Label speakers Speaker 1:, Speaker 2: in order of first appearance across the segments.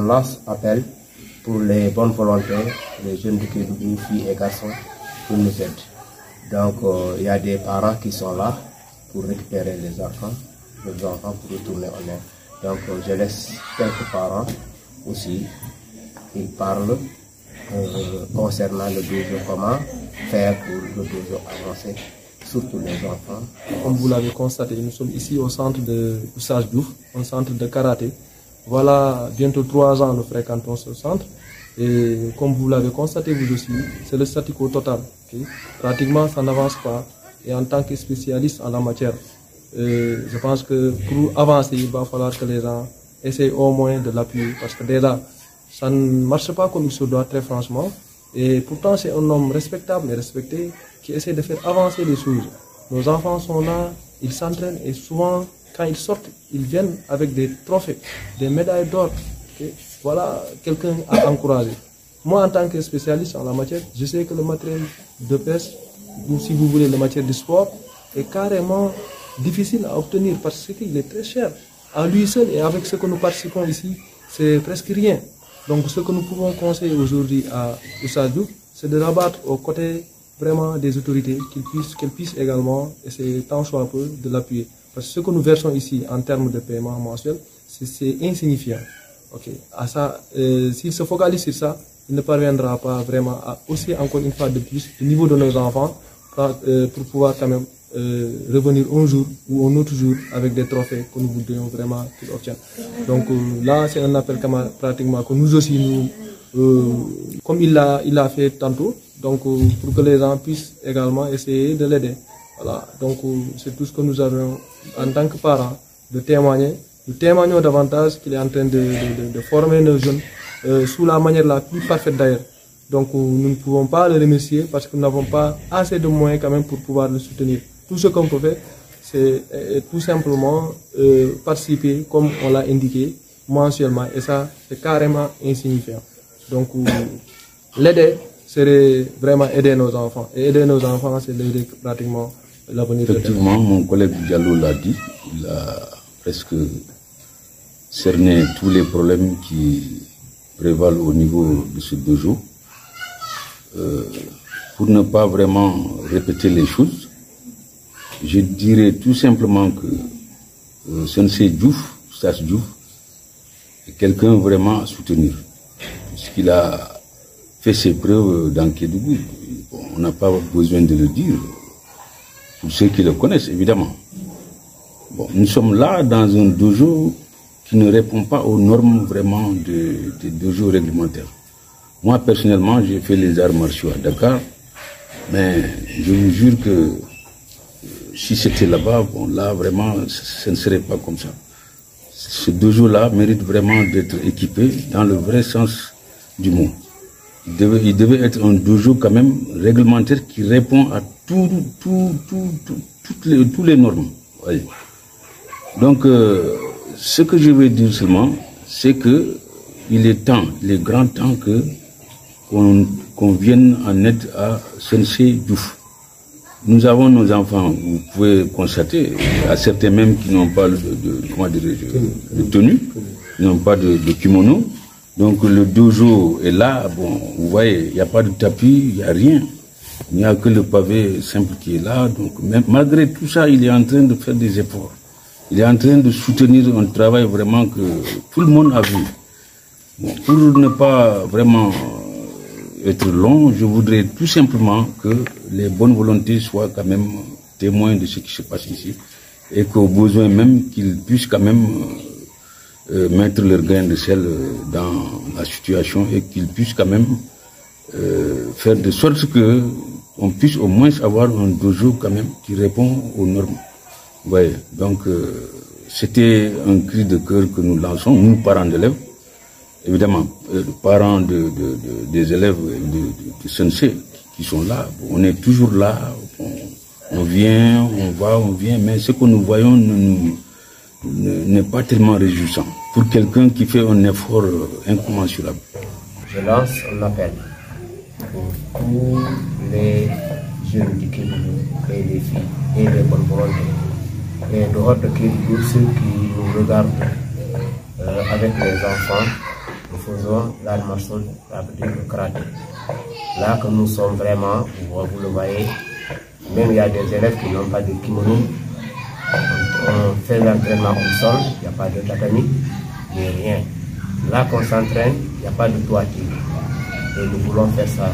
Speaker 1: lance appel pour les bonnes volontés, les jeunes de Kédougou, filles et garçons, pour nous aider. Donc il y a des parents qui sont là pour récupérer les enfants pour retourner en aide. Donc je laisse quelques parents aussi, ils parlent concernant le dojo, comment faire pour le dojo avancer, surtout les enfants.
Speaker 2: Comme vous l'avez constaté, nous sommes ici au centre de Oustaz Diouf, un centre de karaté. Voilà, bientôt 3 ans nous fréquentons ce centre. Et comme vous l'avez constaté vous aussi, c'est le statu quo total. Okay? Pratiquement, ça n'avance pas. Et en tant que spécialiste en la matière, je pense que pour avancer, il va falloir que les gens essayent au moins de l'appuyer. Parce que déjà, ça ne marche pas comme il se doit, très franchement. Et pourtant, c'est un homme respectable et respecté qui essaie de faire avancer les choses. Nos enfants sont là, ils s'entraînent et souvent, quand ils sortent, ils viennent avec des trophées, des médailles d'or. Okay? Voilà quelqu'un à encourager. Moi, en tant que spécialiste en la matière, je sais que le matériel de pêche, ou si vous voulez, le matériel de sport, est carrément difficile à obtenir parce qu'il est très cher. À lui seul et avec ce que nous participons ici, c'est presque rien. Donc, ce que nous pouvons conseiller aujourd'hui à Oustaz Diouf, c'est de rabattre aux côtés vraiment des autorités, qu'elles puissent également essayer tant soit peu de l'appuyer. Parce que ce que nous versons ici en termes de paiement mensuel, c'est insignifiant. Okay. À ça, s'il se focalise sur ça, il ne parviendra pas vraiment à aussi encore une fois de plus le niveau de nos enfants pour pouvoir quand même revenir un jour ou un autre jour avec des trophées que nous voudrions vraiment qu'ils obtiennent. Donc là, c'est un appel pratiquement que nous aussi, comme il l'a fait tantôt, donc pour que les gens puissent également essayer de l'aider. Voilà. Donc c'est tout ce que nous avons en tant que parents de témoigner. Nous témoignons davantage qu'il est en train de former nos jeunes sous la manière la plus parfaite d'ailleurs. Donc nous ne pouvons pas le remercier parce que nous n'avons pas assez de moyens quand même pour pouvoir le soutenir. Tout ce qu'on peut faire, c'est tout simplement participer comme on l'a indiqué mensuellement et ça c'est carrément insignifiant. Donc l'aider serait vraiment aider nos enfants. Et aider nos enfants, c'est l'aider pratiquement l'avenir.
Speaker 3: Effectivement, mon collègue Diallo l'a dit, il a presque cerné tous les problèmes qui prévalent au niveau de ce dojo. Pour ne pas vraiment répéter les choses, je dirais tout simplement que Sensei Diouf, Oustaz Diouf, est quelqu'un vraiment à soutenir. Puisqu'il a fait ses preuves dans Kédougou. Bon, on n'a pas besoin de le dire, pour ceux qui le connaissent évidemment. Bon, nous sommes là dans un dojo qui ne répond pas aux normes vraiment des dojos réglementaires. Moi personnellement, j'ai fait les arts martiaux à Dakar, mais je vous jure que si c'était là-bas, bon là vraiment, ce ne serait pas comme ça. Ce dojo-là mérite vraiment d'être équipé dans le vrai sens du mot. Il devait être un dojo quand même réglementaire qui répond à toutes les normes. Voyez. Donc, ce que je veux dire seulement, c'est que il est grand temps qu'on vienne en aide à Sensei Diouf. Nous avons nos enfants, vous pouvez constater, à certains même qui n'ont pas de tenue, qui n'ont pas de kimono. Donc le dojo est là, bon, vous voyez, il n'y a pas de tapis, il n'y a rien. Il n'y a que le pavé simple qui est là. Donc malgré tout ça, il est en train de faire des efforts. Il est en train de soutenir un travail vraiment que tout le monde a vu. Bon, pour ne pas vraiment être long, je voudrais tout simplement que les bonnes volontés soient quand même témoins de ce qui se passe ici et qu'au besoin même qu'ils puissent quand même mettre leur grain de sel dans la situation et qu'ils puissent quand même faire de sorte que on puisse au moins avoir un dojo quand même qui répond aux normes. Vous voyez, donc c'était un cri de cœur que nous lançons, nous parents d'élèves, évidemment, parents des élèves de Sensei qui sont là. On est toujours là, on vient, on va, on vient, mais ce que nous voyons n'est pas tellement réjouissant pour quelqu'un qui fait un effort incommensurable.
Speaker 1: Je lance un appel pour tous les jeunes du Kédougou et les filles et les bonnes volontés. Et dehors de Kédougou, ceux qui nous regardent avec les enfants, nous faisons l'art martial, ça veut dire le karaté. Là que nous sommes vraiment, vous le voyez, même il y a des élèves qui n'ont pas de kimono. On fait l'entraînement au sol, il n'y a pas de tatami, ni rien. Là qu'on s'entraîne, il n'y a pas de toiture. Et nous voulons faire ça.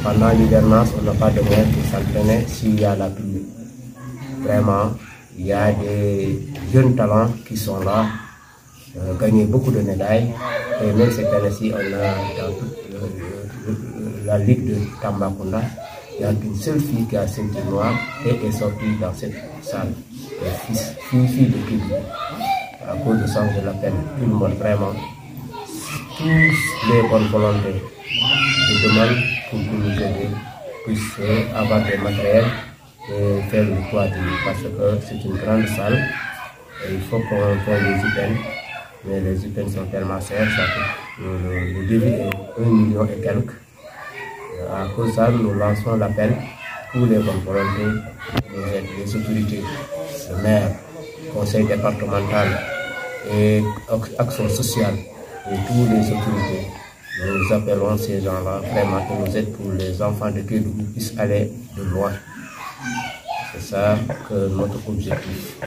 Speaker 1: Pendant l'hivernage, on n'a pas de moyens pour s'entraîner s'il y a la pluie. Vraiment, il y a des jeunes talents qui sont là, gagné beaucoup de médailles. Et même cette année-ci, on a dans toute la ligue de Tambacounda, il n'y a qu'une seule fille qui a ceinture noire et est sortie dans cette salle. Une fille de Kébou. À cause de ça, je l'appelle tout le monde vraiment. Tous les bonnes volontés, je demande pour que nous aider, puissent avoir des matériels et faire le toit parce que c'est une grande salle et il faut qu'on fasse des UPN. Mais les UPN sont tellement chers, ça coûte le débit est 1 million et quelques. À cause de ça, nous lançons l'appel pour les bonnes volontés, les autorités, le maire, le conseil départemental et action sociale et toutes les autorités. Nous appelons ces gens-là vraiment qui nous aident pour les enfants de Kédougou puissent aller de loin. C'est ça que notre objectif.